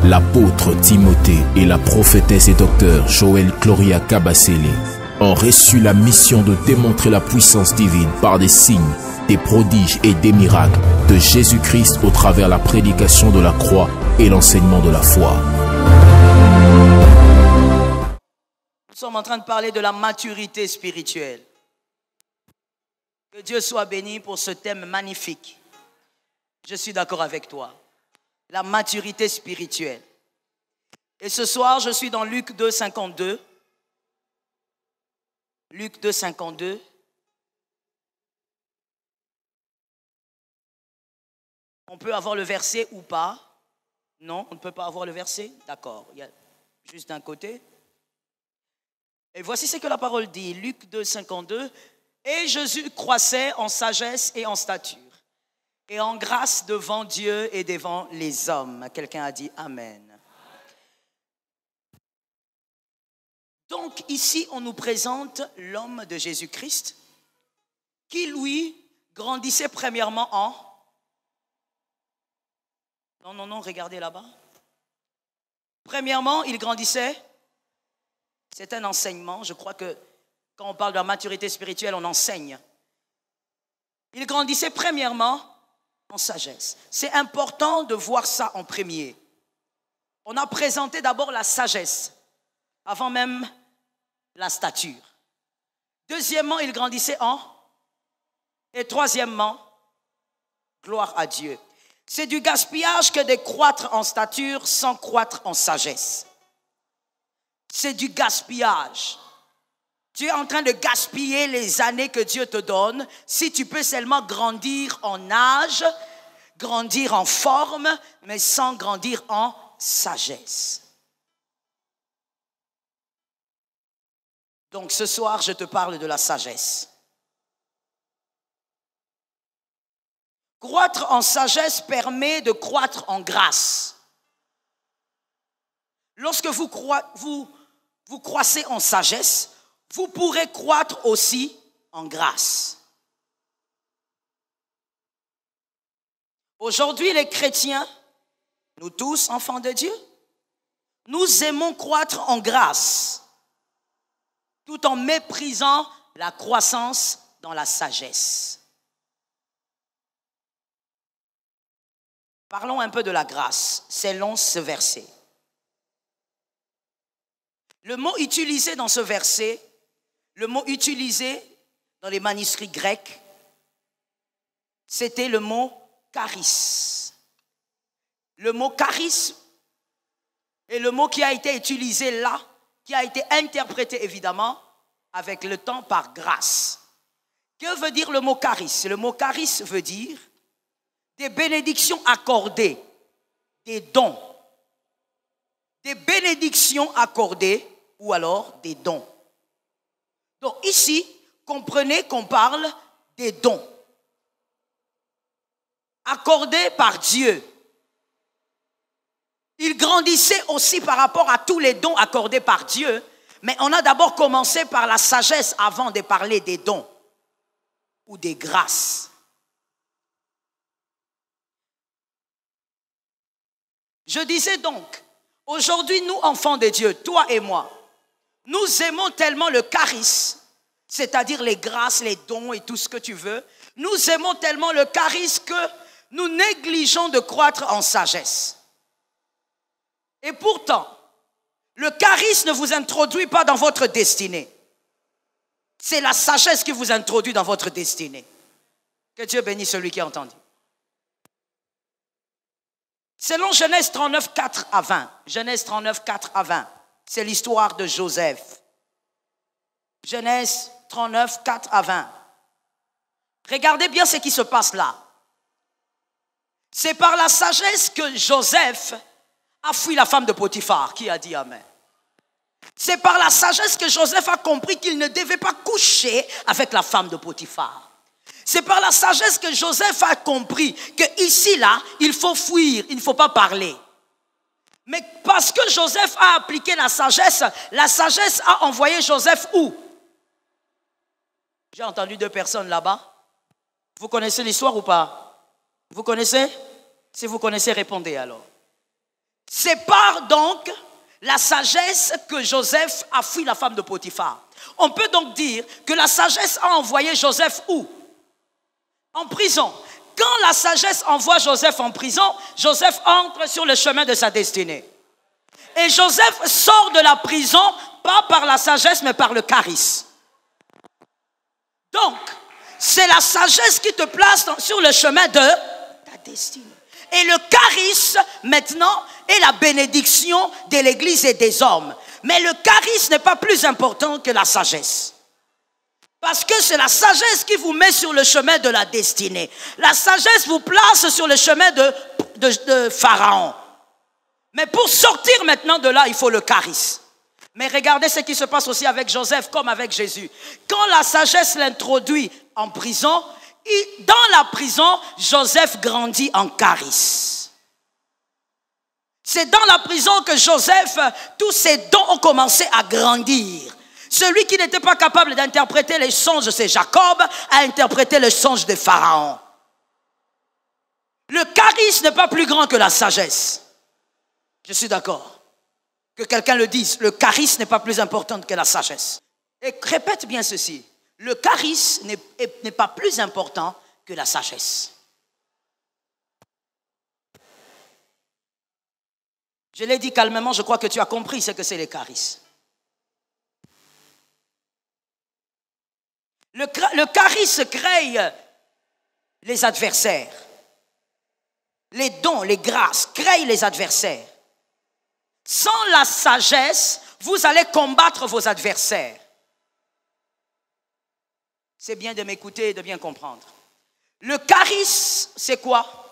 l'apôtre Timothée et la prophétesse et docteur Joël Gloria Kabasele ont reçu la mission de démontrer la puissance divine par des signes, des prodiges et des miracles de Jésus-Christ au travers la prédication de la croix et l'enseignement de la foi. Nous sommes en train de parler de la maturité spirituelle. Que Dieu soit béni pour ce thème magnifique. Je suis d'accord avec toi. La maturité spirituelle. Et ce soir, je suis dans Luc 2, 52. Luc 2, 52. On peut avoir le verset ou pas? Non, on ne peut pas avoir le verset? D'accord, il y a juste d'un côté. Et voici ce que la parole dit, Luc 2, 52. Et Jésus croissait en sagesse et en stature, et en grâce devant Dieu et devant les hommes. Quelqu'un a dit Amen. Donc ici, on nous présente l'homme de Jésus-Christ qui, lui, grandissait premièrement en... Non, regardez là-bas. Premièrement, il grandissait... C'est un enseignement. Je crois que quand on parle de la maturité spirituelle, on enseigne. Il grandissait premièrement en sagesse. C'est important de voir ça en premier. On a présenté d'abord la sagesse, avant même la stature. Deuxièmement, il grandissait en... Et troisièmement, gloire à Dieu. C'est du gaspillage que de croître en stature sans croître en sagesse. C'est du gaspillage. Tu es en train de gaspiller les années que Dieu te donne si tu peux seulement grandir en âge, grandir en forme, mais sans grandir en sagesse. Donc ce soir, je te parle de la sagesse. Croître en sagesse permet de croître en grâce. Lorsque vous croissez en sagesse, vous pourrez croître aussi en grâce. Aujourd'hui, les chrétiens, nous tous, enfants de Dieu, nous aimons croître en grâce, tout en méprisant la croissance dans la sagesse. Parlons un peu de la grâce, selon ce verset. Le mot utilisé dans ce verset, le mot utilisé dans les manuscrits grecs, c'était le mot charis. Le mot charis est le mot qui a été utilisé là, qui a été interprété évidemment avec le temps par grâce. Que veut dire le mot charis? Le mot charis veut dire des bénédictions accordées, des dons. Des bénédictions accordées ou alors des dons. Donc ici, comprenez qu'on parle des dons accordés par Dieu. Il grandissait aussi par rapport à tous les dons accordés par Dieu, mais on a d'abord commencé par la sagesse avant de parler des dons ou des grâces. Je disais donc, aujourd'hui, nous, enfants de Dieu, toi et moi, nous aimons tellement le charis, c'est-à-dire les grâces, les dons et tout ce que tu veux. Nous aimons tellement le charis que nous négligeons de croître en sagesse. Et pourtant, le charis ne vous introduit pas dans votre destinée. C'est la sagesse qui vous introduit dans votre destinée. Que Dieu bénisse celui qui a entendu. Selon Genèse 39, 4 à 20, Genèse 39, 4 à 20, c'est l'histoire de Joseph. Genèse 39, 4 à 20. Regardez bien ce qui se passe là. C'est par la sagesse que Joseph a fui la femme de Potiphar. Qui a dit Amen? C'est par la sagesse que Joseph a compris qu'il ne devait pas coucher avec la femme de Potiphar. C'est par la sagesse que Joseph a compris qu'ici, là, il faut fuir, il ne faut pas parler. Mais parce que Joseph a appliqué la sagesse a envoyé Joseph où? J'ai entendu 2 personnes là-bas. Vous connaissez l'histoire ou pas? Vous connaissez? Si vous connaissez, répondez alors. C'est par donc la sagesse que Joseph a fui la femme de Potiphar. On peut donc dire que la sagesse a envoyé Joseph où? En prison. Quand la sagesse envoie Joseph en prison, Joseph entre sur le chemin de sa destinée. Et Joseph sort de la prison, pas par la sagesse, mais par le charisme. Donc, c'est la sagesse qui te place sur le chemin de ta destinée. Et le charisme, maintenant, est la bénédiction de l'Église et des hommes. Mais le charisme n'est pas plus important que la sagesse. Parce que c'est la sagesse qui vous met sur le chemin de la destinée. La sagesse vous place sur le chemin de Pharaon. Mais pour sortir maintenant de là, il faut le charisme. Mais regardez ce qui se passe aussi avec Joseph comme avec Jésus. Quand la sagesse l'introduit en prison, dans la prison, Joseph grandit en charisme. C'est dans la prison que Joseph, tous ses dons ont commencé à grandir. Celui qui n'était pas capable d'interpréter les songes, c'est Jacob, a interprété les songes de Pharaon. Le charisme n'est pas plus grand que la sagesse. Je suis d'accord. Que quelqu'un le dise, le charisme n'est pas plus important que la sagesse. Et répète bien ceci, le charisme n'est pas plus important que la sagesse. Je l'ai dit calmement, je crois que tu as compris ce que c'est le charisme. Le charisme crée les adversaires. Les dons, les grâces créent les adversaires. Sans la sagesse, vous allez combattre vos adversaires. C'est bien de m'écouter et de bien comprendre. Le charisme, c'est quoi?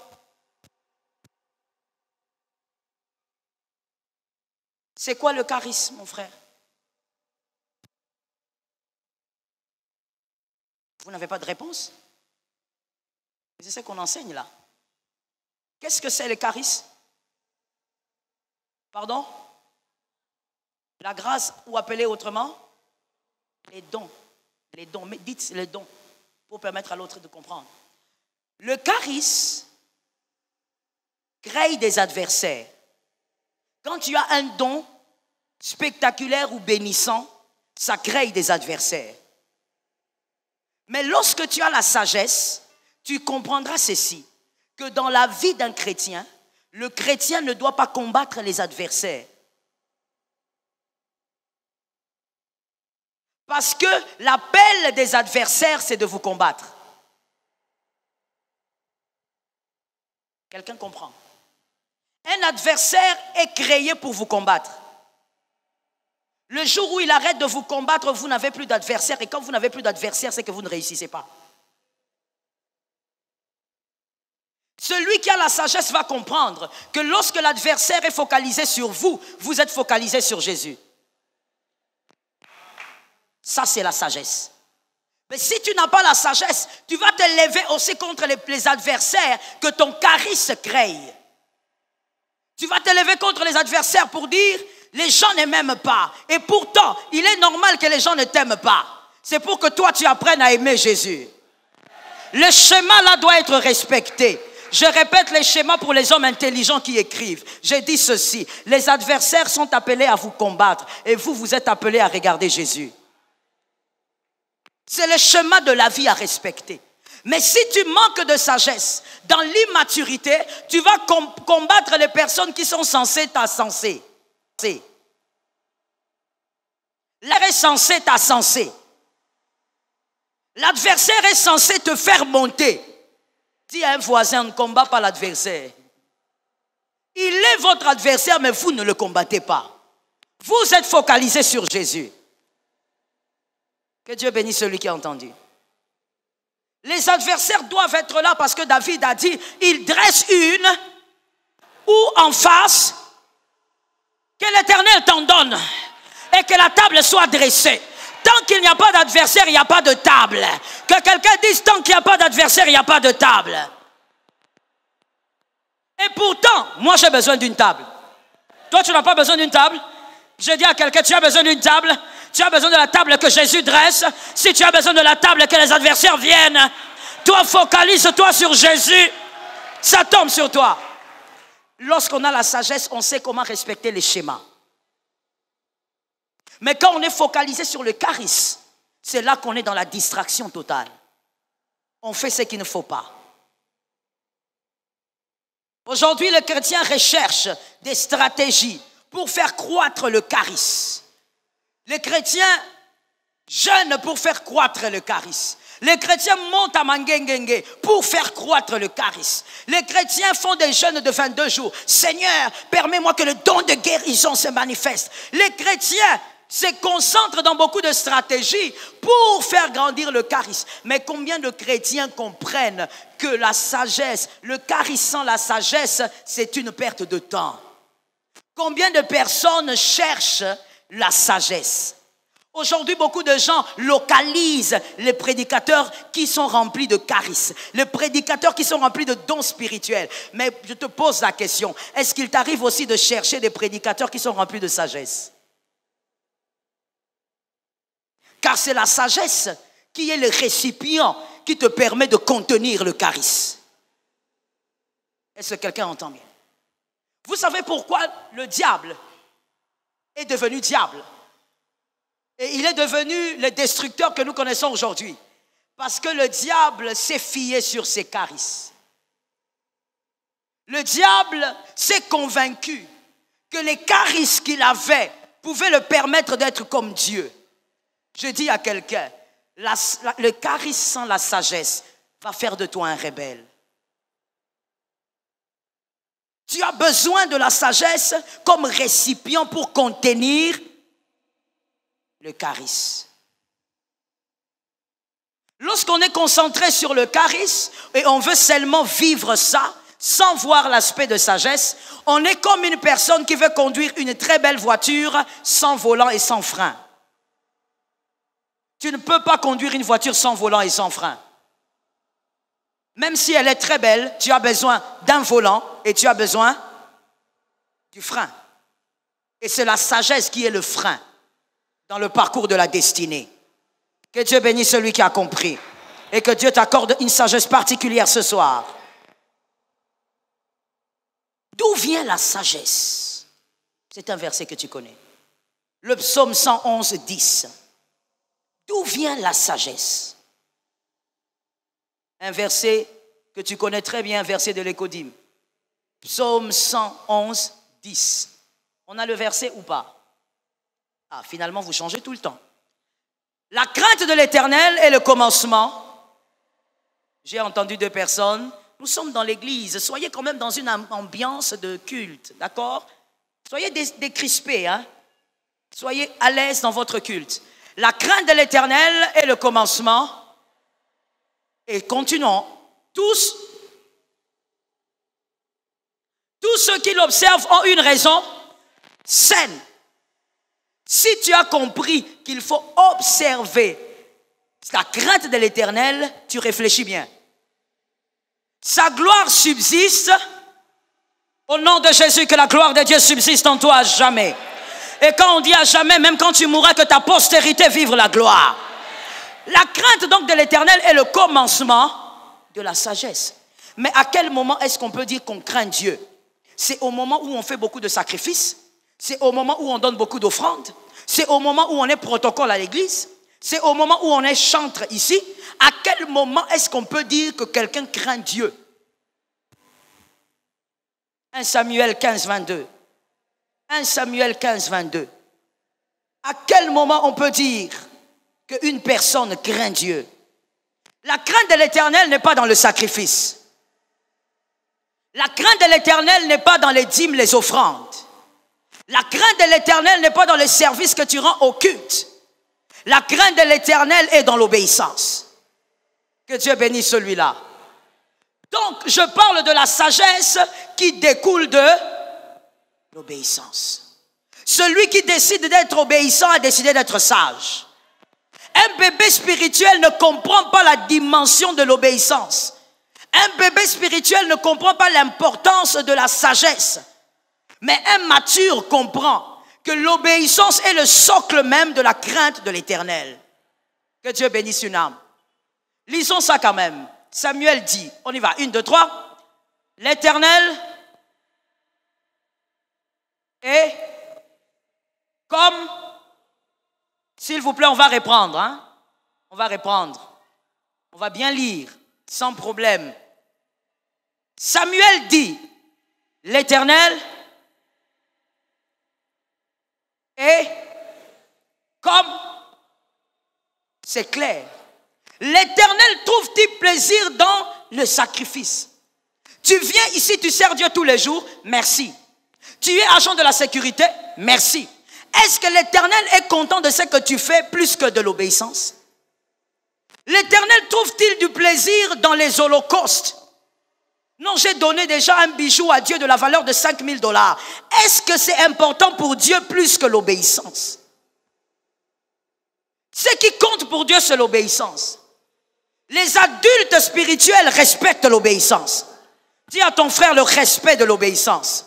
C'est quoi le charisme, mon frère? Vous n'avez pas de réponse? C'est ce qu'on enseigne là. Qu'est-ce que c'est le charisme? Pardon? La grâce, ou appelée autrement? Les dons. Les dons. Mais dites les dons pour permettre à l'autre de comprendre. Le charisme crée des adversaires. Quand tu as un don spectaculaire ou bénissant, ça crée des adversaires. Mais lorsque tu as la sagesse, tu comprendras ceci, que dans la vie d'un chrétien, le chrétien ne doit pas combattre les adversaires. Parce que l'appel des adversaires, c'est de vous combattre. Quelqu'un comprend? Un adversaire est créé pour vous combattre. Le jour où il arrête de vous combattre, vous n'avez plus d'adversaire. Et quand vous n'avez plus d'adversaire, c'est que vous ne réussissez pas. Celui qui a la sagesse va comprendre que lorsque l'adversaire est focalisé sur vous, vous êtes focalisé sur Jésus. Ça, c'est la sagesse. Mais si tu n'as pas la sagesse, tu vas te lever aussi contre les adversaires que ton charisme crée. Tu vas te lever contre les adversaires pour dire, les gens ne m'aiment pas. Et pourtant, il est normal que les gens ne t'aiment pas. C'est pour que toi, tu apprennes à aimer Jésus. Le schéma là doit être respecté. Je répète les schémas pour les hommes intelligents qui écrivent. J'ai dit ceci, les adversaires sont appelés à vous combattre et vous, vous êtes appelés à regarder Jésus. C'est le schéma de la vie à respecter. Mais si tu manques de sagesse, dans l'immaturité, tu vas combattre les personnes qui sont censées t'ascenser. L'air est censé t'ascenser. L'adversaire est censé te faire monter. Dis à un voisin, on ne combat pas l'adversaire. Il est votre adversaire, mais vous ne le combattez pas. Vous êtes focalisé sur Jésus. Que Dieu bénisse celui qui a entendu. Les adversaires doivent être là parce que David a dit, il dresse une ou en face, que l'Éternel t'en donne et que la table soit dressée. Tant qu'il n'y a pas d'adversaire, il n'y a pas de table. Que quelqu'un dise, tant qu'il n'y a pas d'adversaire, il n'y a pas de table. Et pourtant, moi j'ai besoin d'une table. Toi, tu n'as pas besoin d'une table? Je dis à quelqu'un, tu as besoin d'une table? Tu as besoin de la table que Jésus dresse. Si tu as besoin de la table que les adversaires viennent, toi focalise-toi sur Jésus. Ça tombe sur toi. lorsqu'on a la sagesse, on sait comment respecter les schémas. Mais quand on est focalisé sur le charisme, c'est là qu'on est dans la distraction totale. On fait ce qu'il ne faut pas. Aujourd'hui, les chrétiens recherchent des stratégies pour faire croître le charisme. Les chrétiens jeûnent pour faire croître le charisme. Les chrétiens montent à Mangengenge pour faire croître le charisme. Les chrétiens font des jeûnes de 22 jours. Seigneur, permets-moi que le don de guérison se manifeste. Les chrétiens se concentrent dans beaucoup de stratégies pour faire grandir le charisme. Mais combien de chrétiens comprennent que la sagesse, le charisme sans la sagesse, c'est une perte de temps? Combien de personnes cherchent la sagesse? Aujourd'hui, beaucoup de gens localisent les prédicateurs qui sont remplis de charisme, les prédicateurs qui sont remplis de dons spirituels. Mais je te pose la question, est-ce qu'il t'arrive aussi de chercher des prédicateurs qui sont remplis de sagesse? Car c'est la sagesse qui est le récipient qui te permet de contenir le charisme. Est-ce que quelqu'un entend bien? Vous savez pourquoi le diable est devenu diable? Et il est devenu le destructeur que nous connaissons aujourd'hui. Parce que le diable s'est fié sur ses charismes. Le diable s'est convaincu que les charismes qu'il avait pouvaient le permettre d'être comme Dieu. Je dis à quelqu'un, le charisme sans la sagesse va faire de toi un rebelle. Tu as besoin de la sagesse comme récipient pour contenir le charisme. Lorsqu'on est concentré sur le charisme et on veut seulement vivre ça, sans voir l'aspect de sagesse, on est comme une personne qui veut conduire une très belle voiture sans volant et sans frein. Tu ne peux pas conduire une voiture sans volant et sans frein. Même si elle est très belle, tu as besoin d'un volant et tu as besoin du frein. Et c'est la sagesse qui est le frein dans le parcours de la destinée. Que Dieu bénisse celui qui a compris. Et que Dieu t'accorde une sagesse particulière ce soir. D'où vient la sagesse? C'est un verset que tu connais. Le psaume 111, 10. D'où vient la sagesse? Un verset que tu connais très bien, un verset de l'Écodyme. Psaume 111, 10. On a le verset ou pas? Ah, finalement, vous changez tout le temps. La crainte de l'Éternel est le commencement. J'ai entendu deux personnes. Nous sommes dans l'église. Soyez quand même dans une ambiance de culte, d'accord? Soyez décrispés, hein? Soyez à l'aise dans votre culte. La crainte de l'Éternel est le commencement. Et continuons. Tous ceux qui l'observent ont une raison saine. Si tu as compris qu'il faut observer la crainte de l'Éternel, tu réfléchis bien. Sa gloire subsiste. Au nom de Jésus, que la gloire de Dieu subsiste en toi à jamais. Et quand on dit à jamais, même quand tu mourras, que ta postérité vive la gloire. La crainte donc de l'Éternel est le commencement de la sagesse. Mais à quel moment est-ce qu'on peut dire qu'on craint Dieu? C'est au moment où on fait beaucoup de sacrifices. C'est au moment où on donne beaucoup d'offrandes. C'est au moment où on est protocole à l'église. C'est au moment où on est chantre ici. À quel moment est-ce qu'on peut dire que quelqu'un craint Dieu? 1 Samuel 15, 22. 1 Samuel 15, 22. À quel moment on peut dire qu'une personne craint Dieu? La crainte de l'Éternel n'est pas dans le sacrifice. La crainte de l'Éternel n'est pas dans les dîmes, les offrandes. La crainte de l'Éternel n'est pas dans le service que tu rends au culte. La crainte de l'Éternel est dans l'obéissance. Que Dieu bénisse celui-là. Donc, je parle de la sagesse qui découle de l'obéissance. Celui qui décide d'être obéissant a décidé d'être sage. Un bébé spirituel ne comprend pas la dimension de l'obéissance. Un bébé spirituel ne comprend pas l'importance de la sagesse. Mais un mature comprend que l'obéissance est le socle même de la crainte de l'Éternel. Que Dieu bénisse une âme. Lisons ça quand même. Samuel dit, on y va, 1, 2, 3. L'Éternel Et comme, s'il vous plaît, on va reprendre, hein? On va reprendre. On va bien lire, sans problème. Samuel dit, l'Éternel est comme, c'est clair. L'Éternel trouve-t-il plaisir dans le sacrifice? Tu viens ici, tu sers Dieu tous les jours, merci. Tu es agent de la sécurité, merci. Est-ce que l'Éternel est content de ce que tu fais plus que de l'obéissance? L'Éternel trouve-t-il du plaisir dans les holocaustes? Non, j'ai donné déjà un bijou à Dieu de la valeur de 5 000 $. Est-ce que c'est important pour Dieu plus que l'obéissance? Ce qui compte pour Dieu, c'est l'obéissance. Les adultes spirituels respectent l'obéissance. Dis à ton frère le respect de l'obéissance.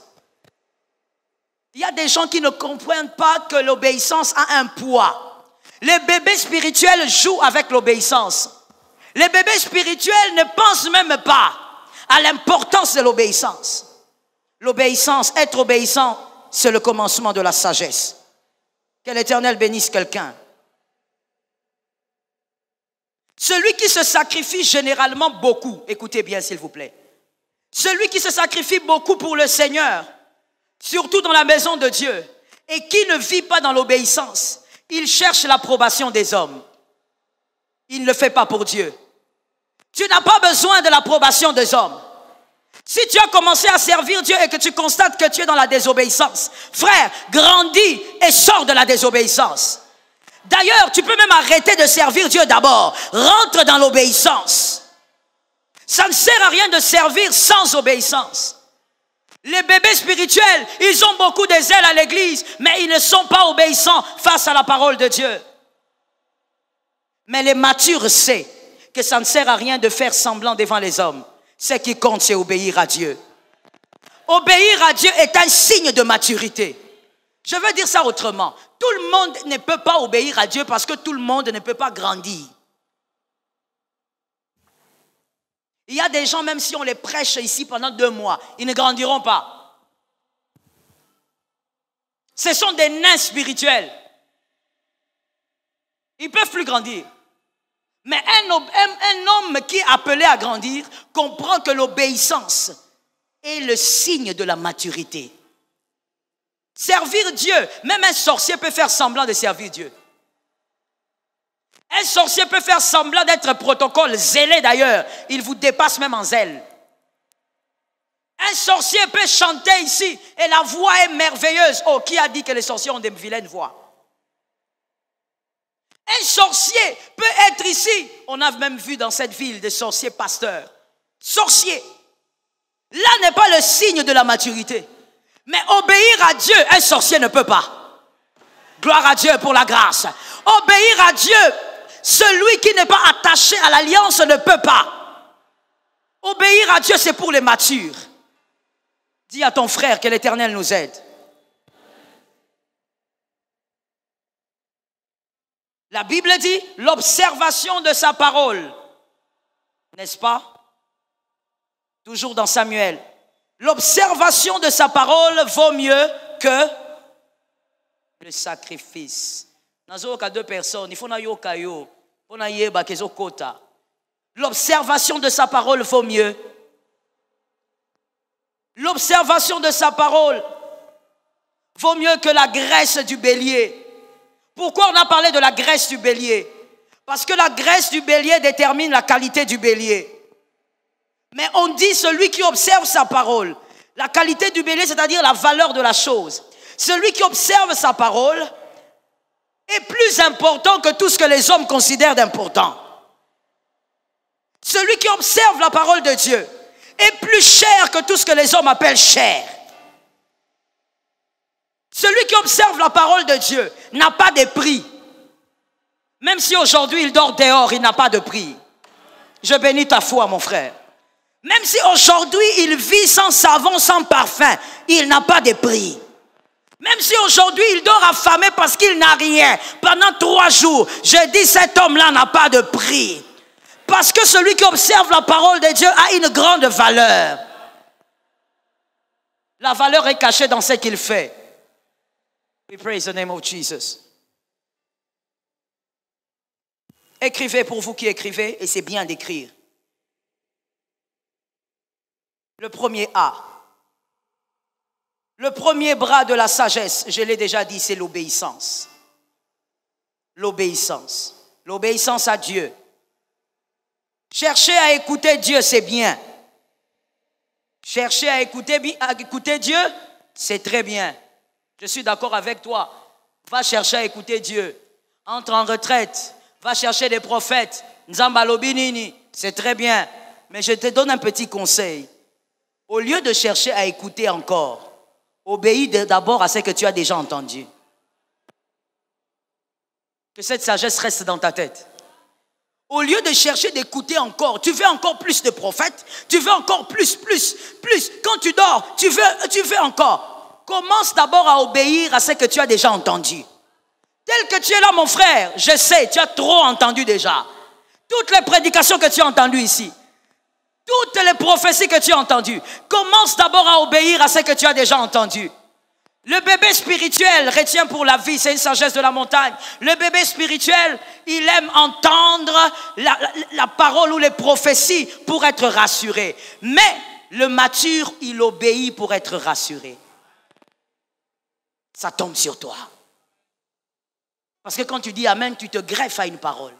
Il y a des gens qui ne comprennent pas que l'obéissance a un poids. Les bébés spirituels jouent avec l'obéissance. Les bébés spirituels ne pensent même pas à l'importance de l'obéissance. L'obéissance, être obéissant, c'est le commencement de la sagesse. Que l'Éternel bénisse quelqu'un. Celui qui se sacrifie généralement beaucoup, écoutez bien s'il vous plaît, celui qui se sacrifie beaucoup pour le Seigneur, surtout dans la maison de Dieu, et qui ne vit pas dans l'obéissance, il cherche l'approbation des hommes. Il ne le fait pas pour Dieu. Tu n'as pas besoin de l'approbation des hommes. Si tu as commencé à servir Dieu et que tu constates que tu es dans la désobéissance, frère, grandis et sors de la désobéissance. D'ailleurs, tu peux même arrêter de servir Dieu d'abord. Rentre dans l'obéissance. Ça ne sert à rien de servir sans obéissance. Les bébés spirituels, ils ont beaucoup de zèle à l'église, mais ils ne sont pas obéissants face à la parole de Dieu. Mais les matures savent que ça ne sert à rien de faire semblant devant les hommes. Ce qui compte, c'est obéir à Dieu. Obéir à Dieu est un signe de maturité. Je veux dire ça autrement. Tout le monde ne peut pas obéir à Dieu parce que tout le monde ne peut pas grandir. Il y a des gens, même si on les prêche ici pendant 2 mois, ils ne grandiront pas. Ce sont des nains spirituels. Ils ne peuvent plus grandir. Mais un homme qui est appelé à grandir comprend que l'obéissance est le signe de la maturité. Servir Dieu, même un sorcier peut faire semblant de servir Dieu. Un sorcier peut faire semblant d'être protocole, zélé d'ailleurs. Il vous dépasse même en zèle. Un sorcier peut chanter ici et la voix est merveilleuse. Oh, qui a dit que les sorciers ont des vilaines voix? Un sorcier peut être ici. On a même vu dans cette ville des sorciers pasteurs. Sorcier. Là n'est pas le signe de la maturité. Mais obéir à Dieu, un sorcier ne peut pas. Gloire à Dieu pour la grâce. Obéir à Dieu, celui qui n'est pas attaché à l'alliance ne peut pas. Obéir à Dieu, c'est pour les matures. Dis à ton frère que l'Éternel nous aide. La Bible dit l'observation de sa parole. N'est-ce pas? Toujours dans Samuel. L'observation de sa parole vaut mieux que le sacrifice. Nous avons 2 personnes. Il faut l'observation de sa parole vaut mieux. L'observation de sa parole vaut mieux que la graisse du bélier. Pourquoi on a parlé de la graisse du bélier? Parce que la graisse du bélier détermine la qualité du bélier. Mais on dit celui qui observe sa parole. La qualité du bélier, c'est-à-dire la valeur de la chose. Celui qui observe sa parole est plus important que tout ce que les hommes considèrent d'important. Celui qui observe la parole de Dieu est plus cher que tout ce que les hommes appellent cher. Celui qui observe la parole de Dieu n'a pas de prix. Même si aujourd'hui il dort dehors, il n'a pas de prix. Je bénis ta foi, mon frère. Même si aujourd'hui il vit sans savon, sans parfum, il n'a pas de prix. Même si aujourd'hui il dort affamé parce qu'il n'a rien, pendant 3 jours, je dis cet homme-là n'a pas de prix. Parce que celui qui observe la parole de Dieu a une grande valeur. La valeur est cachée dans ce qu'il fait. We praise the name of Jesus. Écrivez pour vous qui écrivez, et c'est bien d'écrire. Le premier A. Le premier bras de la sagesse, je l'ai déjà dit, c'est l'obéissance. L'obéissance. L'obéissance à Dieu. Chercher à écouter Dieu, c'est bien. Chercher à écouter Dieu, c'est très bien. Je suis d'accord avec toi. Va chercher à écouter Dieu. Entre en retraite. Va chercher des prophètes. Nzambalobinini, c'est très bien. Mais je te donne un petit conseil. Au lieu de chercher à écouter encore, obéis d'abord à ce que tu as déjà entendu. Que cette sagesse reste dans ta tête. Au lieu de chercher d'écouter encore, tu veux encore plus de prophètes, tu veux encore plus. Quand tu dors, tu veux encore. Commence d'abord à obéir à ce que tu as déjà entendu. Tel que tu es là, mon frère, je sais, tu as trop entendu déjà. Toutes les prédications que tu as entendues ici, toutes les prophéties que tu as entendues, commence d'abord à obéir à ce que tu as déjà entendu. Le bébé spirituel retient pour la vie, c'est une sagesse de la montagne. Le bébé spirituel, il aime entendre la parole ou les prophéties pour être rassuré. Mais le mature, il obéit pour être rassuré. Ça tombe sur toi. Parce que quand tu dis Amen, tu te greffes à une parole.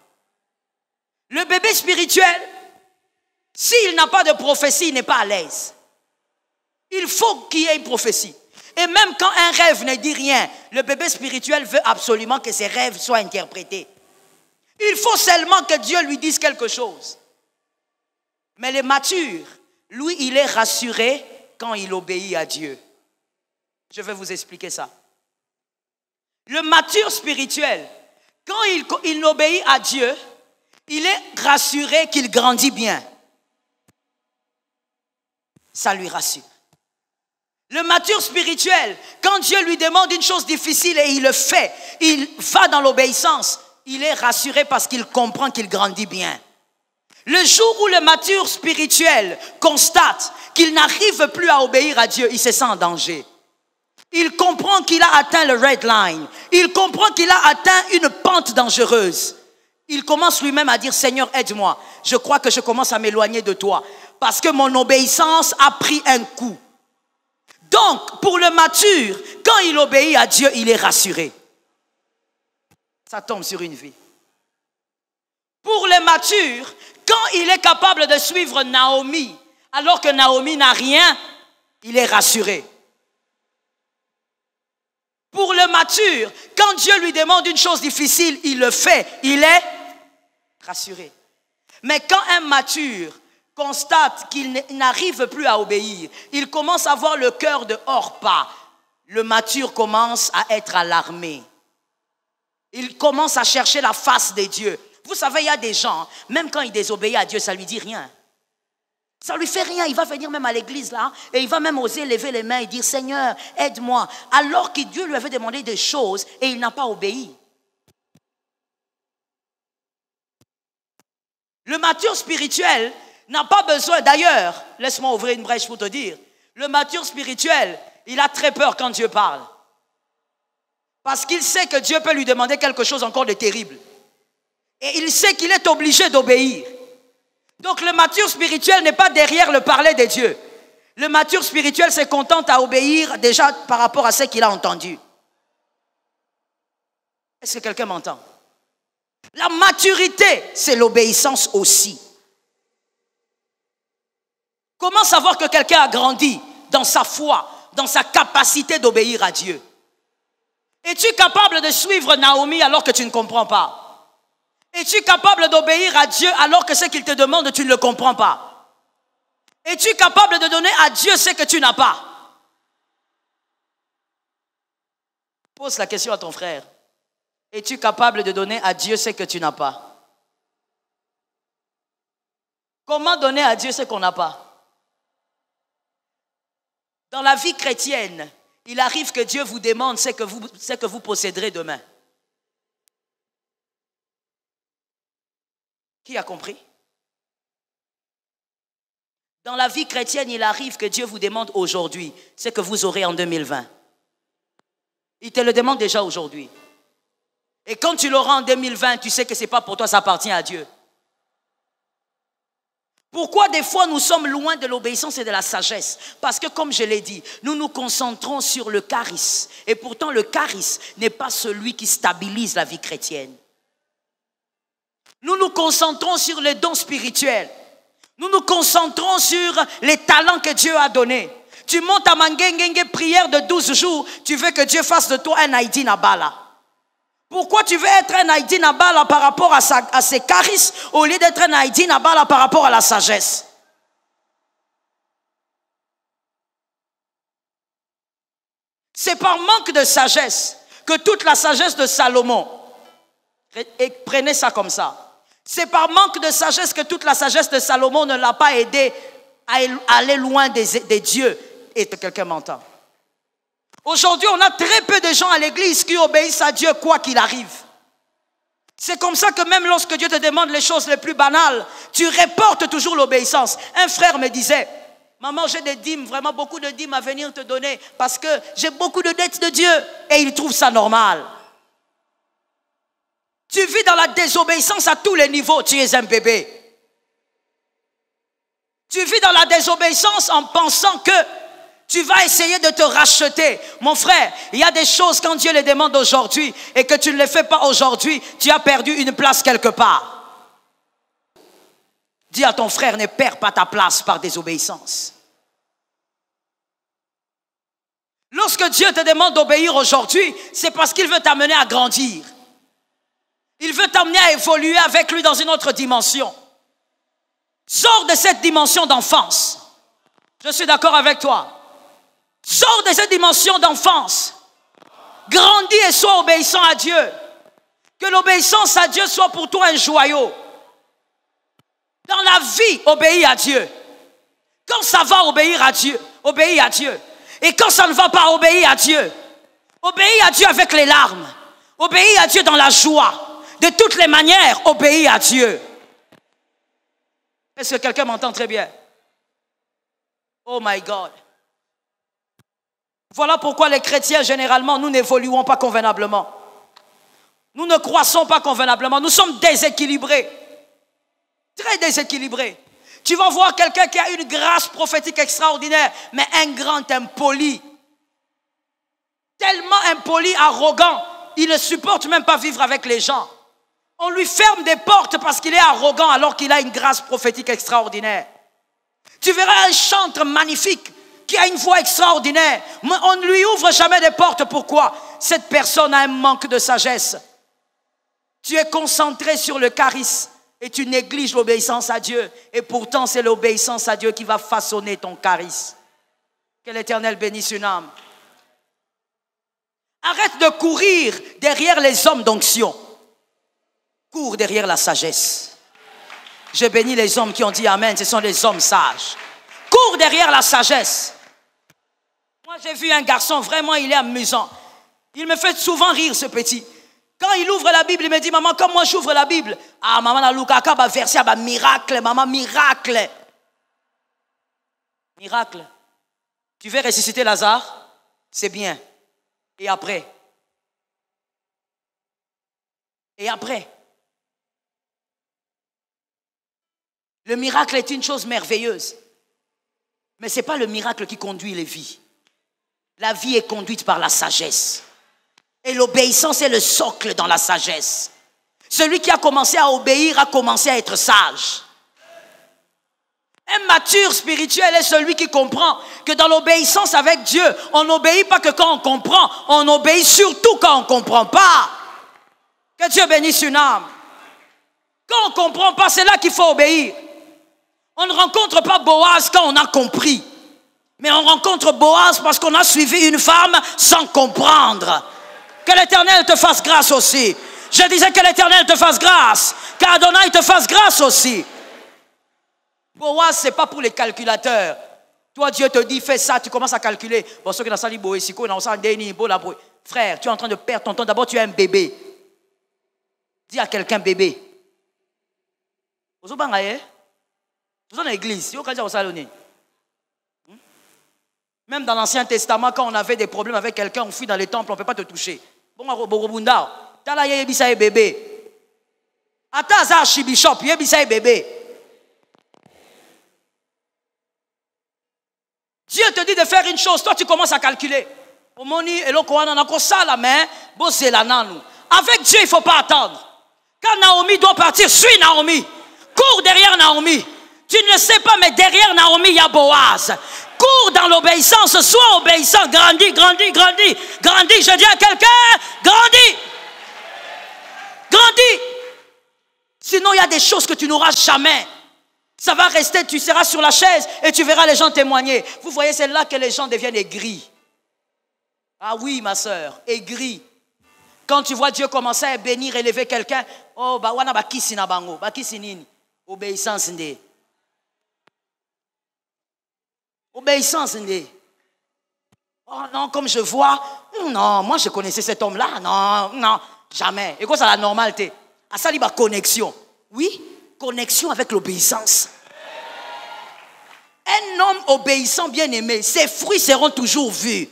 Le bébé spirituel, s'il n'a pas de prophétie, il n'est pas à l'aise. Il faut qu'il y ait une prophétie. Et même quand un rêve ne dit rien, le bébé spirituel veut absolument que ses rêves soient interprétés. Il faut seulement que Dieu lui dise quelque chose. Mais le mature, lui, il est rassuré quand il obéit à Dieu. Je vais vous expliquer ça. Le mature spirituel, quand il obéit à Dieu, il est rassuré qu'il grandit bien. Ça lui rassure. Le mature spirituel, quand Dieu lui demande une chose difficile et il le fait, il va dans l'obéissance, il est rassuré parce qu'il comprend qu'il grandit bien. Le jour où le mature spirituel constate qu'il n'arrive plus à obéir à Dieu, il se sent en danger. Il comprend qu'il a atteint le red line. Il comprend qu'il a atteint une pente dangereuse. Il commence lui-même à dire, Seigneur, aide-moi. Je crois que je commence à m'éloigner de toi parce que mon obéissance a pris un coup. Donc, pour le mature, quand il obéit à Dieu, il est rassuré. Ça tombe sur une vie. Pour le mature, quand il est capable de suivre Naomi, alors que Naomi n'a rien, il est rassuré. Pour le mature, quand Dieu lui demande une chose difficile, il le fait, il est rassuré. Mais quand un mature constate qu'il n'arrive plus à obéir, il commence à avoir le cœur de Orpa, le mature commence à être alarmé. Il commence à chercher la face de Dieu. Vous savez, il y a des gens, même quand ils désobéissent à Dieu, ça ne lui dit rien. Ça ne lui fait rien. Il va venir même à l'église là et il va même oser lever les mains et dire, Seigneur, aide-moi. Alors que Dieu lui avait demandé des choses et il n'a pas obéi. Le mature spirituel n'a pas besoin, d'ailleurs, laisse-moi ouvrir une brèche pour te dire, le mature spirituel, il a très peur quand Dieu parle. Parce qu'il sait que Dieu peut lui demander quelque chose encore de terrible. Et il sait qu'il est obligé d'obéir. Donc le mature spirituel n'est pas derrière le parler de Dieu. Le mature spirituel se contente à obéir déjà par rapport à ce qu'il a entendu. Est-ce que quelqu'un m'entend? La maturité, c'est l'obéissance aussi. Comment savoir que quelqu'un a grandi dans sa foi, dans sa capacité d'obéir à Dieu? Es-tu capable de suivre Naomi alors que tu ne comprends pas? Es-tu capable d'obéir à Dieu alors que ce qu'il te demande, tu ne le comprends pas? Es-tu capable de donner à Dieu ce que tu n'as pas? Pose la question à ton frère. Es-tu capable de donner à Dieu ce que tu n'as pas? Comment donner à Dieu ce qu'on n'a pas? Dans la vie chrétienne, il arrive que Dieu vous demande ce que vous posséderez demain. Qui a compris? Dans la vie chrétienne, il arrive que Dieu vous demande aujourd'hui ce que vous aurez en 2020. Il te le demande déjà aujourd'hui. Et quand tu l'auras en 2020, tu sais que ce n'est pas pour toi, ça appartient à Dieu. Pourquoi des fois nous sommes loin de l'obéissance et de la sagesse? Parce que comme je l'ai dit, nous nous concentrons sur le charisme. Et pourtant le charisme n'est pas celui qui stabilise la vie chrétienne. Nous nous concentrons sur les dons spirituels. Nous nous concentrons sur les talents que Dieu a donnés. Tu montes à Mangengenge, prière de 12 jours, tu veux que Dieu fasse de toi un Haïdi Nabala. Pourquoi tu veux être un Haïdi Nabala par rapport à ses charismes au lieu d'être un Haïdi Nabala par rapport à la sagesse? C'est par manque de sagesse que toute la sagesse de Salomon, et prenez ça comme ça, c'est par manque de sagesse que toute la sagesse de Salomon ne l'a pas aidé à aller loin des dieux. Et quelqu'un m'entend? Aujourd'hui, on a très peu de gens à l'église qui obéissent à Dieu quoi qu'il arrive. C'est comme ça que même lorsque Dieu te demande les choses les plus banales, tu reportes toujours l'obéissance. Un frère me disait, maman, j'ai des dîmes, vraiment beaucoup de dîmes à venir te donner parce que j'ai beaucoup de dettes de Dieu. Et il trouve ça normal. Tu vis dans la désobéissance à tous les niveaux, tu es un bébé. Tu vis dans la désobéissance en pensant que tu vas essayer de te racheter. Mon frère, il y a des choses quand Dieu les demande aujourd'hui et que tu ne les fais pas aujourd'hui, tu as perdu une place quelque part. Dis à ton frère, ne perds pas ta place par désobéissance. Lorsque Dieu te demande d'obéir aujourd'hui, c'est parce qu'il veut t'amener à grandir. Il veut t'amener à évoluer avec lui dans une autre dimension. Sors de cette dimension d'enfance. Je suis d'accord avec toi. Sors de cette dimension d'enfance. Grandis et sois obéissant à Dieu. Que l'obéissance à Dieu soit pour toi un joyau. Dans la vie, obéis à Dieu. Quand ça va, obéir à Dieu. Obéis à Dieu. Et quand ça ne va pas, obéis à Dieu. Obéis à Dieu avec les larmes. Obéis à Dieu dans la joie. De toutes les manières, obéis à Dieu. Est-ce que quelqu'un m'entend très bien? Oh my God. Voilà pourquoi les chrétiens, généralement, nous n'évoluons pas convenablement. Nous ne croissons pas convenablement. Nous sommes déséquilibrés. Très déséquilibrés. Tu vas voir quelqu'un qui a une grâce prophétique extraordinaire, mais un grand impoli. Tellement impoli, arrogant, il ne supporte même pas vivre avec les gens. On lui ferme des portes parce qu'il est arrogant alors qu'il a une grâce prophétique extraordinaire. Tu verras un chanteur magnifique qui a une voix extraordinaire, mais on ne lui ouvre jamais des portes. Pourquoi? Cette personne a un manque de sagesse. Tu es concentré sur le charisme et tu négliges l'obéissance à Dieu. Et pourtant, c'est l'obéissance à Dieu qui va façonner ton charisme. Que l'Éternel bénisse une âme. Arrête de courir derrière les hommes d'onction. Cours derrière la sagesse. Je bénis les hommes qui ont dit Amen. Ce sont des hommes sages. Cours derrière la sagesse. Moi, j'ai vu un garçon, vraiment, il est amusant. Il me fait souvent rire, ce petit. Quand il ouvre la Bible, il me dit, maman, comme moi j'ouvre la Bible, ah, maman, la Lukaka, bah, verset, bah, miracle, maman, miracle. Miracle. Tu veux ressusciter Lazare? C'est bien. Et après? Et après? Le miracle est une chose merveilleuse. Mais ce n'est pas le miracle qui conduit les vies. La vie est conduite par la sagesse. Et l'obéissance est le socle dans la sagesse. Celui qui a commencé à obéir a commencé à être sage. Un mature spirituel est celui qui comprend que dans l'obéissance avec Dieu, on n'obéit pas que quand on comprend, on obéit surtout quand on ne comprend pas. Que Dieu bénisse une âme. Quand on ne comprend pas, c'est là qu'il faut obéir. On ne rencontre pas Boaz quand on a compris. Mais on rencontre Boaz parce qu'on a suivi une femme sans comprendre. Que l'Éternel te fasse grâce aussi. Je disais que l'Éternel te fasse grâce. Qu'Adonai te fasse grâce aussi. Boaz, ce n'est pas pour les calculateurs. Toi, Dieu te dit, fais ça, tu commences à calculer. Frère, tu es en train de perdre ton temps. D'abord, tu es un bébé. Dis à quelqu'un bébé. Vous êtes dans l'église. Même dans l'Ancien Testament, quand on avait des problèmes avec quelqu'un, on fuit dans les temples, on ne peut pas te toucher. Bon, Borobunda, tala yebisa bébé. Ata za bishop, yebisa bébé. Dieu te dit de faire une chose, toi tu commences à calculer. Avec Dieu, il ne faut pas attendre. Quand Naomi doit partir, suis Naomi. Cours derrière Naomi. Tu ne le sais pas, mais derrière Naomi, il y a Boaz. Cours dans l'obéissance, sois obéissant. Grandis, grandis, grandis. Grandis, je dis à quelqu'un, grandis. Grandis. Sinon, il y a des choses que tu n'auras jamais. Ça va rester, tu seras sur la chaise et tu verras les gens témoigner. Vous voyez, c'est là que les gens deviennent aigris. Ah oui, ma soeur, aigris. Quand tu vois Dieu commencer à bénir, élever quelqu'un, oh, bah, wana bakisi na bango, bakisi nini? Obéissance ndé. Obéissance ndé. Oh non, comme je vois, non, moi je connaissais cet homme-là, non, non, jamais. Et quoi, ça la normalité? À ça, il y a connexion. Oui, connexion avec l'obéissance. Un homme obéissant, bien aimé, ses fruits seront toujours vus.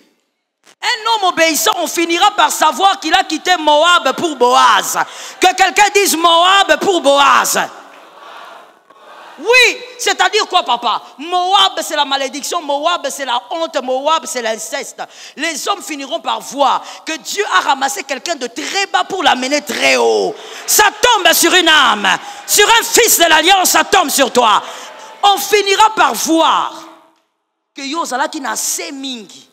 Un homme obéissant, on finira par savoir qu'il a quitté Moab pour Boaz. Que quelqu'un dise Moab pour Boaz. Oui, c'est-à-dire quoi, papa? Moab, c'est la malédiction, Moab, c'est la honte, Moab, c'est l'inceste. Les hommes finiront par voir que Dieu a ramassé quelqu'un de très bas pour l'amener très haut. Ça tombe sur une âme, sur un fils de l'alliance, ça tombe sur toi. On finira par voir que Yozala qui n'a semingi.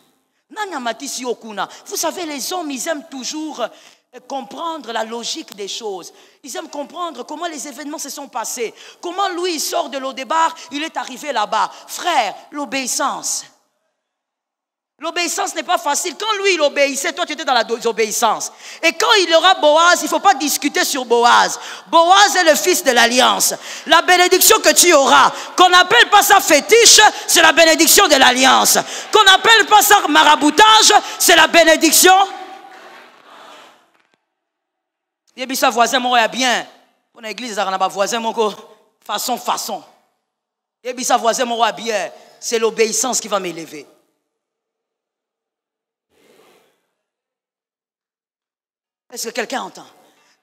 Vous savez, les hommes, ils aiment toujours comprendre la logique des choses. Ils aiment comprendre comment les événements se sont passés. Comment lui, il sort de l'Odébar, il est arrivé là-bas. Frère, l'obéissance. L'obéissance n'est pas facile. Quand lui, il obéissait, toi, tu étais dans la désobéissance. Et quand il aura Boaz, il ne faut pas discuter sur Boaz. Boaz est le fils de l'alliance. La bénédiction que tu auras, qu'on n'appelle pas ça fétiche, c'est la bénédiction de l'alliance. Qu'on n'appelle pas ça maraboutage, c'est la bénédiction. Il y a voisin, moi, bien. Pour l'église, il y a voisin, moi, façon. Il y a voisin, moi, bien. C'est l'obéissance qui va m'élever. Est-ce que quelqu'un entend?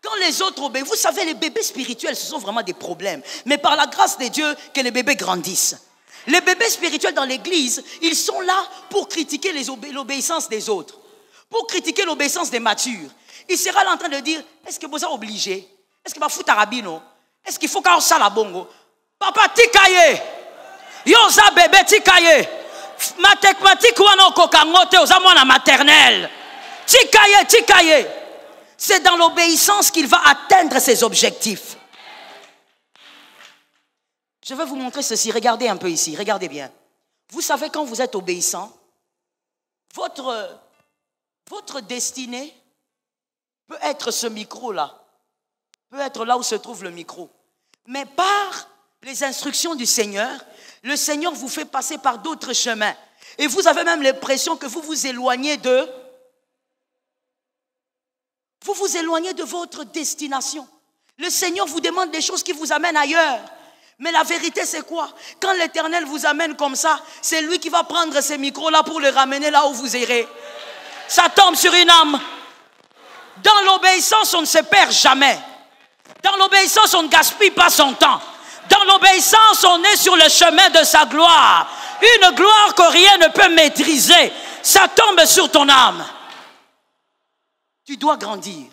Quand les autres obéissent, vous savez, les bébés spirituels, ce sont vraiment des problèmes. Mais par la grâce de Dieu, que les bébés grandissent. Les bébés spirituels dans l'église, ils sont là pour critiquer l'obéissance des autres. Pour critiquer l'obéissance des matures. Il sera là en train de dire, est-ce que vous êtes obligé? Est-ce qu'il va foutre arabino? Est-ce qu'il faut qu'on ça la bongo? Papa, tikaye. Yoza bébé tikaye. Mathématique ou non kokangote aux amours la maternelle. Tikaye. C'est dans l'obéissance qu'il va atteindre ses objectifs. Je vais vous montrer ceci. Regardez un peu ici. Regardez bien. Vous savez, quand vous êtes obéissant, votre destinée peut être ce micro-là. Peut être là où se trouve le micro. Mais par les instructions du Seigneur, le Seigneur vous fait passer par d'autres chemins. Et vous avez même l'impression que vous vous éloignez de... Vous vous éloignez de votre destination. Le Seigneur vous demande des choses qui vous amènent ailleurs. Mais la vérité, c'est quoi? Quand l'Éternel vous amène comme ça, c'est lui qui va prendre ces micros-là pour les ramener là où vous irez. Ça tombe sur une âme. Dans l'obéissance, on ne se perd jamais. Dans l'obéissance, on ne gaspille pas son temps. Dans l'obéissance, on est sur le chemin de sa gloire. Une gloire que rien ne peut maîtriser. Ça tombe sur ton âme. Tu dois grandir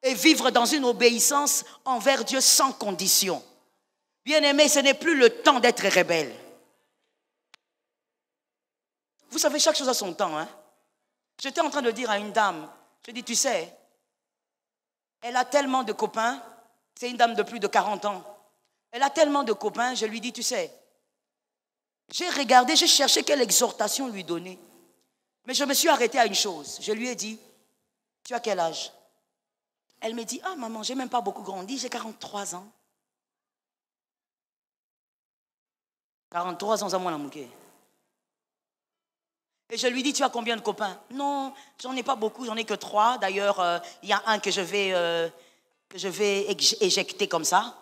et vivre dans une obéissance envers Dieu sans condition. Bien-aimé, ce n'est plus le temps d'être rebelle. Vous savez, chaque chose a son temps. Hein? J'étais en train de dire à une dame, je dis, tu sais, elle a tellement de copains, c'est une dame de plus de 40 ans. Elle a tellement de copains, je lui dis, tu sais, j'ai regardé, j'ai cherché quelle exhortation lui donner. Mais je me suis arrêtée à une chose. Je lui ai dit, tu as quel âge? Elle me dit, ah maman, j'ai même pas beaucoup grandi, j'ai 43 ans. 43 ans, à moi la mouquée. Et je lui dis, tu as combien de copains? Non, j'en ai pas beaucoup, j'en ai que 3. D'ailleurs, il y a un que je vais éjecter comme ça.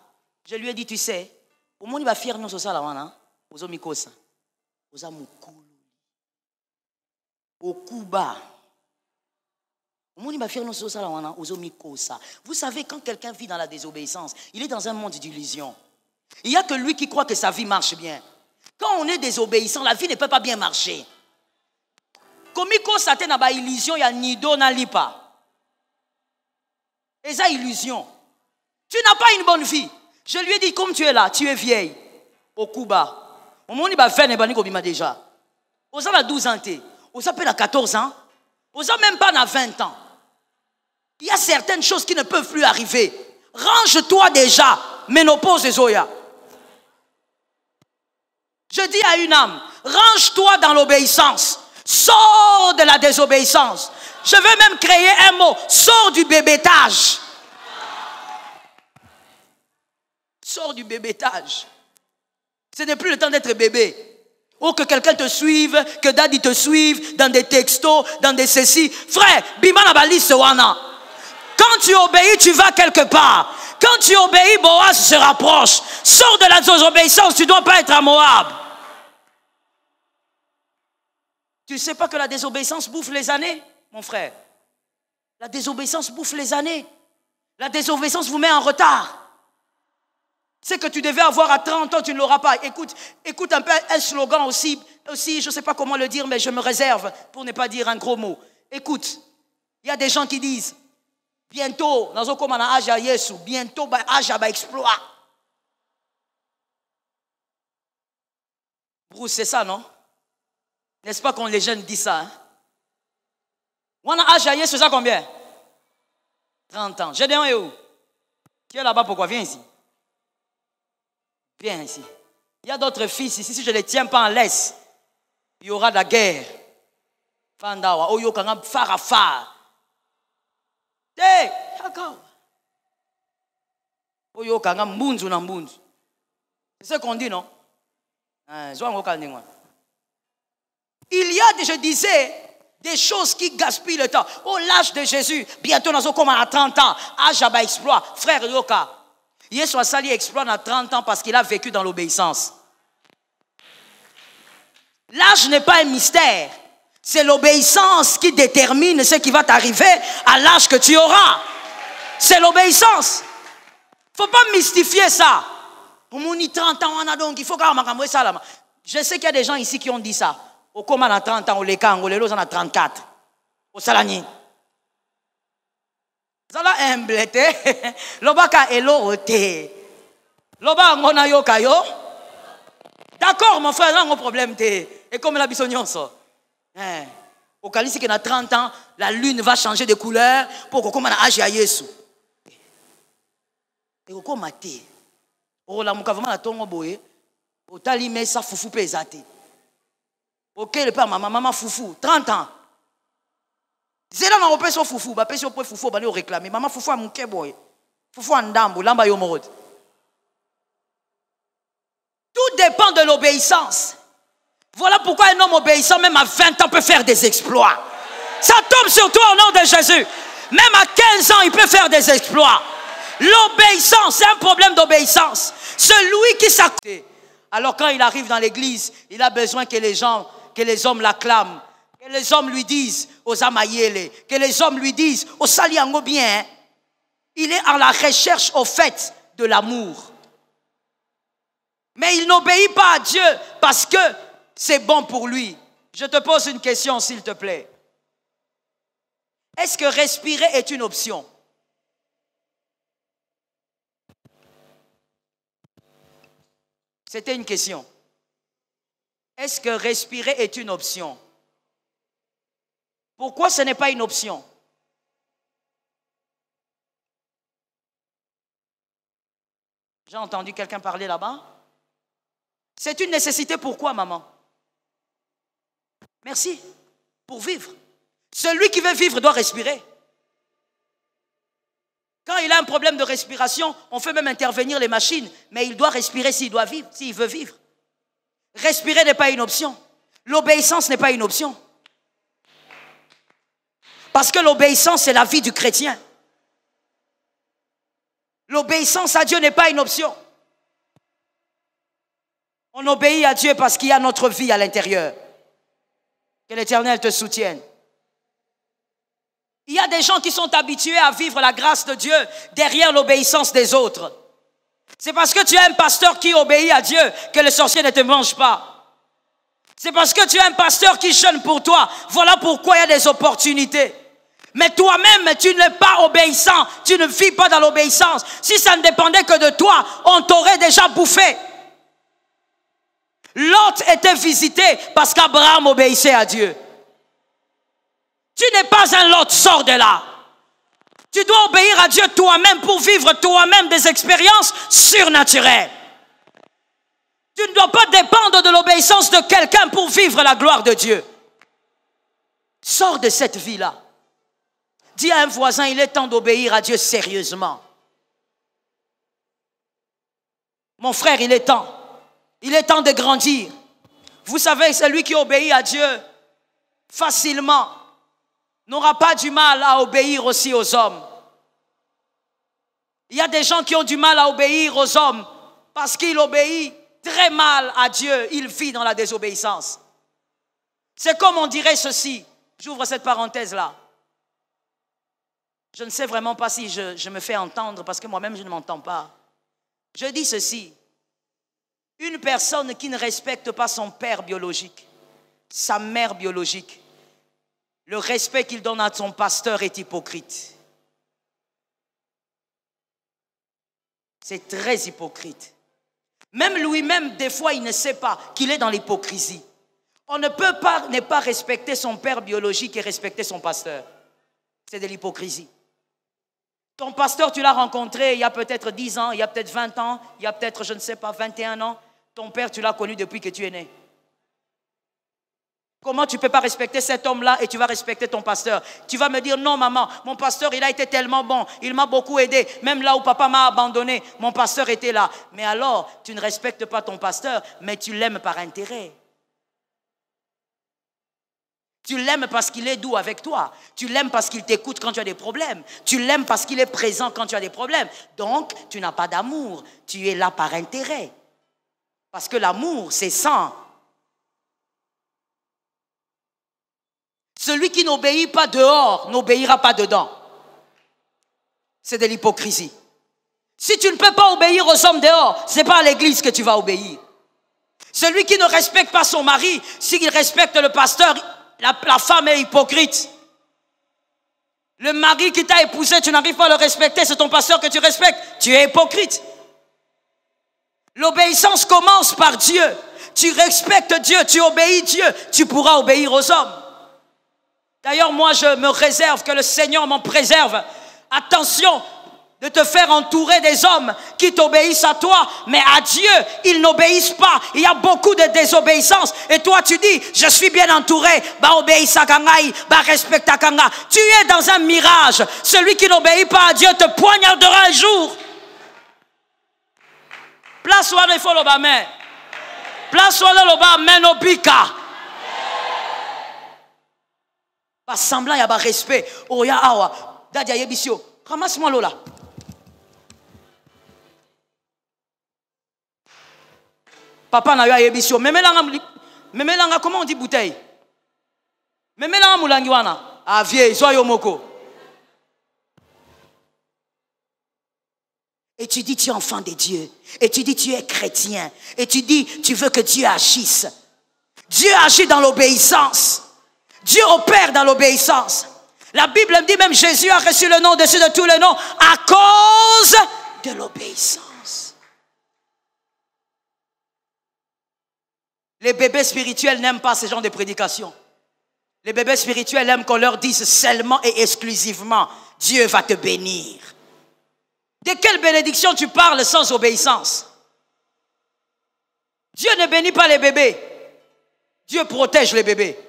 Je lui ai dit, tu sais, au moins il va faire nous ça là, aux omikos, aux amoukous. au Cuba. Vous savez, quand quelqu'un vit dans la désobéissance, il est dans un monde d'illusion. Il n'y a que lui qui croit que sa vie marche bien. Quand on est désobéissant, la vie ne peut pas bien marcher. Komiko sate na ba illusion ya nido na lipa. Et ça illusion. Tu n'as pas une bonne vie. Je lui ai dit, comme tu es là, tu es vieille. Au Cuba. Au moment où il va faire, il m'a déjà. Aux a 12 ans, aux a 14 ans, aux a même pas 20 ans. Il y a certaines choses qui ne peuvent plus arriver. Range-toi déjà. Ménopause et Zoya. Je dis à une âme, range-toi dans l'obéissance. Sors de la désobéissance. Je veux même créer un mot. Sors du bébétage. Sors du bébétage. Ce n'est plus le temps d'être bébé. Ou que quelqu'un te suive, que daddy te suive, dans des textos, dans des ceci. Frère, bimana balise wana. Quand tu obéis, tu vas quelque part. Quand tu obéis, Boaz se rapproche. Sors de la désobéissance, tu ne dois pas être à Moab. Tu ne sais pas que la désobéissance bouffe les années, mon frère? La désobéissance bouffe les années. La désobéissance vous met en retard. Ce que tu devais avoir à 30 ans, tu ne l'auras pas. Écoute un peu un slogan aussi, je ne sais pas comment le dire, mais je me réserve pour ne pas dire un gros mot. Écoute, il y a des gens qui disent, bientôt, dans un âge à Yesu, bientôt, âge à exploit. Bruce, c'est ça, non? N'est-ce pas quand les jeunes disent ça? On a âge à Yesu, ça combien? 30 ans. Gédéon est où? Qui est là-bas, pourquoi? Viens ici. Viens ici. Il y a d'autres fils ici, si je ne les tiens pas en laisse, il y aura de la guerre. Fandawa, Oyo Kangam, Farafar. Hey, d'accord. Oyo Kangam, Mbunzu na Mbunzu. C'est ce qu'on dit, non? Il y a, je disais, des choses qui gaspillent le temps. Oh, l'âge de Jésus, bientôt nous sommes à 30 ans. Âge à exploit. Frère Yoka, Yesu a sali exploit à 30 ans parce qu'il a vécu dans l'obéissance. L'âge n'est pas un mystère. C'est l'obéissance qui détermine ce qui va t'arriver à l'âge que tu auras. C'est l'obéissance. Il ne faut pas mystifier ça. Pour mon 30 ans, on a donc, il faut que ça. Je sais qu'il y a des gens ici qui ont dit ça. Au comment on a 30 ans, au Lekan, au Lelos, on a 34. Au Salani. Zala emblété. Lobaka eloroté. Loba ngona yo kayo. D'accord, mon frère, là, on a un problème. Et comme la bisognon ça. Au Calice qui a 30 ans, la lune va changer de couleur pour que comme on a âge à Yesu. Et au comment maté. Oh la mouka vraiment la tongo boye. Au tali mais ça foufou pesate. Ok le père maman foufou 30 ans. Zela na opé so foufou, ba pèse au foufou ba le réclamer. Maman foufou a mouké boy. Foufou en ndambo lamba yo morode. Tout dépend de l'obéissance. Voilà pourquoi un homme obéissant même à 20 ans peut faire des exploits. Ça tombe sur toi au nom de Jésus. Même à 15 ans, il peut faire des exploits. L'obéissance, c'est un problème d'obéissance. Celui qui s'accorde. Alors quand il arrive dans l'église, il a besoin que les hommes l'acclament. Que les hommes lui disent aux amayele. Que les hommes lui disent au saliango bien. Il est en la recherche au fait de l'amour. Mais il n'obéit pas à Dieu parce que c'est bon pour lui. Je te pose une question s'il te plaît. Est-ce que respirer est une option? C'était une question. Est-ce que respirer est une option? Pourquoi ce n'est pas une option? J'ai entendu quelqu'un parler là-bas. C'est une nécessité. Pourquoi, maman? Merci. Pour vivre. Celui qui veut vivre doit respirer. Quand il a un problème de respiration, on fait même intervenir les machines, mais il doit respirer s'il doit vivre, s'il veut vivre. Respirer n'est pas une option. L'obéissance n'est pas une option. Parce que l'obéissance, c'est la vie du chrétien. L'obéissance à Dieu n'est pas une option. On obéit à Dieu parce qu'il y a notre vie à l'intérieur. Que l'Éternel te soutienne. Il y a des gens qui sont habitués à vivre la grâce de Dieu derrière l'obéissance des autres. C'est parce que tu as un pasteur qui obéit à Dieu que les sorciers ne te mangent pas. C'est parce que tu as un pasteur qui jeûne pour toi. Voilà pourquoi il y a des opportunités. Mais toi-même, tu n'es pas obéissant. Tu ne vis pas dans l'obéissance. Si ça ne dépendait que de toi, on t'aurait déjà bouffé. Lot était visité parce qu'Abraham obéissait à Dieu. Tu n'es pas un Lot, sors de là. Tu dois obéir à Dieu toi-même pour vivre toi-même des expériences surnaturelles. Tu ne dois pas dépendre de l'obéissance de quelqu'un pour vivre la gloire de Dieu. Sors de cette vie-là. Dis à un voisin, il est temps d'obéir à Dieu sérieusement. Mon frère, il est temps. Il est temps de grandir. Vous savez, celui qui obéit à Dieu facilement n'aura pas du mal à obéir aussi aux hommes. Il y a des gens qui ont du mal à obéir aux hommes parce qu'ils obéissent très mal à Dieu. Ils vivent dans la désobéissance. C'est comme on dirait ceci. J'ouvre cette parenthèse-là. Je ne sais vraiment pas si je me fais entendre parce que moi-même je ne m'entends pas. Je dis ceci. Une personne qui ne respecte pas son père biologique, sa mère biologique, le respect qu'il donne à son pasteur est hypocrite. C'est très hypocrite. Même lui-même, des fois, il ne sait pas qu'il est dans l'hypocrisie. On ne peut pas ne pas respecter son père biologique et respecter son pasteur. C'est de l'hypocrisie. Ton pasteur, tu l'as rencontré il y a peut-être 10 ans, il y a peut-être 20 ans, il y a peut-être, je ne sais pas, 21 ans. Ton père, tu l'as connu depuis que tu es né. Comment tu ne peux pas respecter cet homme-là et tu vas respecter ton pasteur? Tu vas me dire, non maman, mon pasteur, il a été tellement bon, il m'a beaucoup aidé. Même là où papa m'a abandonné, mon pasteur était là. Mais alors, tu ne respectes pas ton pasteur, mais tu l'aimes par intérêt. Tu l'aimes parce qu'il est doux avec toi. Tu l'aimes parce qu'il t'écoute quand tu as des problèmes. Tu l'aimes parce qu'il est présent quand tu as des problèmes. Donc, tu n'as pas d'amour. Tu es là par intérêt. Parce que l'amour, c'est sang. Celui qui n'obéit pas dehors, n'obéira pas dedans. C'est de l'hypocrisie. Si tu ne peux pas obéir aux hommes dehors, ce n'est pas à l'église que tu vas obéir. Celui qui ne respecte pas son mari, s'il respecte le pasteur, la femme est hypocrite. Le mari qui t'a épousé, tu n'arrives pas à le respecter, c'est ton pasteur que tu respectes, tu es hypocrite. L'obéissance commence par Dieu. Tu respectes Dieu, tu obéis Dieu, tu pourras obéir aux hommes. D'ailleurs, moi, je me réserve, que le Seigneur m'en préserve. Attention de te faire entourer des hommes qui t'obéissent à toi, mais à Dieu, ils n'obéissent pas. Il y a beaucoup de désobéissance. Et toi, tu dis, je suis bien entouré. Bah, obéis à Kangaï, bah, respecte à Kanga. Tu es dans un mirage. Celui qui n'obéit pas à Dieu te poignardera un jour. Place-toi le faux l'obamé. Place-toi le l'obamé no bika. Pas semblant, il y a pas respect. Oh, ya awa. Dadia yebisio. Ramasse-moi l'eau là. Papa n'a eu à yebisio. Memelanga, comment on dit bouteille? Memelanga moulangiwana. Ah, vieille, sois yomoko. Et tu dis tu es enfant de Dieu. Et tu dis tu es chrétien. Et tu dis tu veux que Dieu agisse. Dieu agit dans l'obéissance. Dieu opère dans l'obéissance. La Bible me dit même Jésus a reçu le nom au-dessus de tous les noms à cause de l'obéissance. Les bébés spirituels n'aiment pas ce genre de prédication. Les bébés spirituels aiment qu'on leur dise seulement et exclusivement Dieu va te bénir. De quelle bénédiction tu parles sans obéissance? Dieu ne bénit pas les bébés. Dieu protège les bébés.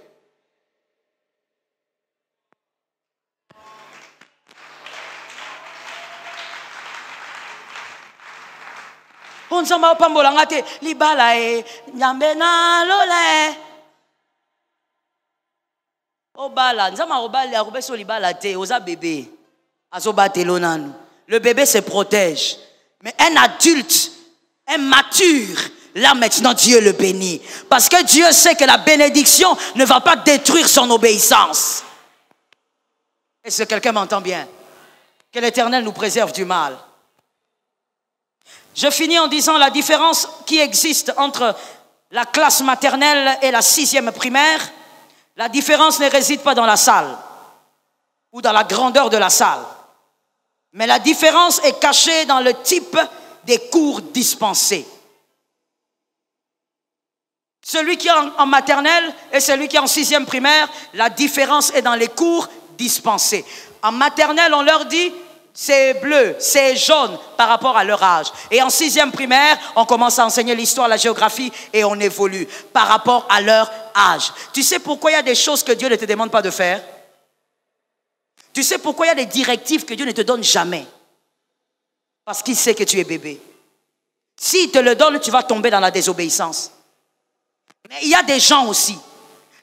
On s'en va pas molangate libala e nyambena lole. Obala, nzama obala obeso libala te oza bébé. Azobate lonanu. Le bébé se protège. Mais un adulte, un mature, Là maintenant Dieu le bénit. Parce que Dieu sait que la bénédiction ne va pas détruire son obéissance. Est-ce que quelqu'un m'entend bien? Que l'Éternel nous préserve du mal. Je finis en disant la différence qui existe entre la classe maternelle et la 6e primaire. La différence ne réside pas dans la salle ou dans la grandeur de la salle. Mais la différence est cachée dans le type des cours dispensés. Celui qui est en maternelle et celui qui est en 6e primaire, la différence est dans les cours dispensés. En maternelle, on leur dit c'est bleu, c'est jaune par rapport à leur âge. Et en 6e primaire, on commence à enseigner l'histoire, la géographie et on évolue par rapport à leur âge. Tu sais pourquoi il y a des choses que Dieu ne te demande pas de faire? Tu sais pourquoi il y a des directives que Dieu ne te donne jamais? Parce qu'il sait que tu es bébé. S'il te le donne, tu vas tomber dans la désobéissance. Mais il y a des gens aussi.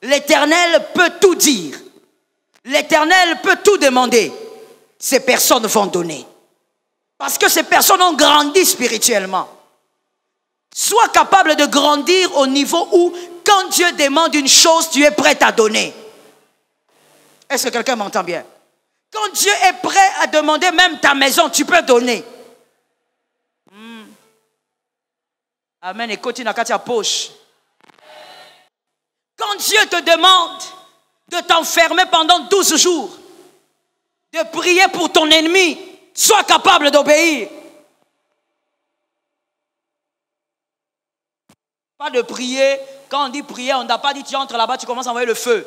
L'Éternel peut tout dire. L'Éternel peut tout demander. Ces personnes vont donner. Parce que ces personnes ont grandi spirituellement. Sois capable de grandir au niveau où, quand Dieu demande une chose, tu es prêt à donner. Est-ce que quelqu'un m'entend bien? Quand Dieu est prêt à demander même ta maison, tu peux donner. Amen. Et continue à ta poche. Quand Dieu te demande de t'enfermer pendant 12 jours, de prier pour ton ennemi, sois capable d'obéir. Pas de prier. Quand on dit prier, on n'a pas dit tu entres là-bas, tu commences à envoyer le feu.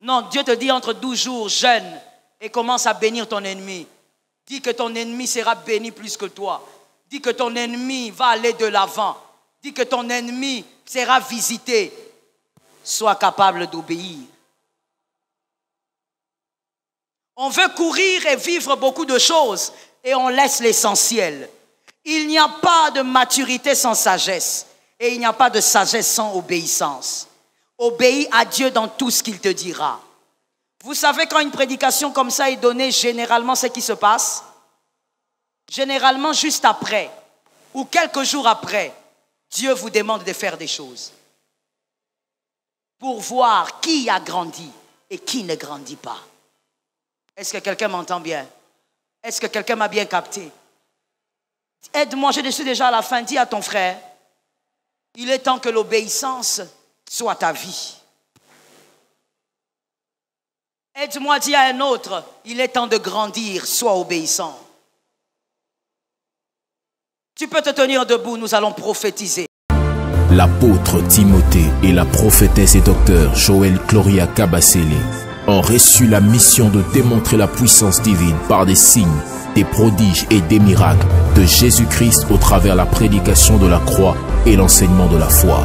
Non, Dieu te dit entre 12 jours, jeûne et commence à bénir ton ennemi. Dis que ton ennemi sera béni plus que toi. Dis que ton ennemi va aller de l'avant. Dis que ton ennemi sera visité. Sois capable d'obéir. On veut courir et vivre beaucoup de choses et on laisse l'essentiel. Il n'y a pas de maturité sans sagesse et il n'y a pas de sagesse sans obéissance. Obéis à Dieu dans tout ce qu'il te dira. Vous savez, quand une prédication comme ça est donnée, généralement, c'est ce qui se passe. Généralement, juste après ou quelques jours après, Dieu vous demande de faire des choses pour voir qui a grandi et qui ne grandit pas. Est-ce que quelqu'un m'entend bien? Est-ce que quelqu'un m'a bien capté? Aide-moi, je suis déjà à la fin. Dis à ton frère, il est temps que l'obéissance soit ta vie. Aide-moi, dis à un autre, il est temps de grandir, sois obéissant. Tu peux te tenir debout, nous allons prophétiser. L'apôtre Timothée et la prophétesse et docteur Joël Gloria Kabasele ont reçu la mission de démontrer la puissance divine par des signes, des prodiges et des miracles de Jésus-Christ au travers la prédication de la croix et l'enseignement de la foi.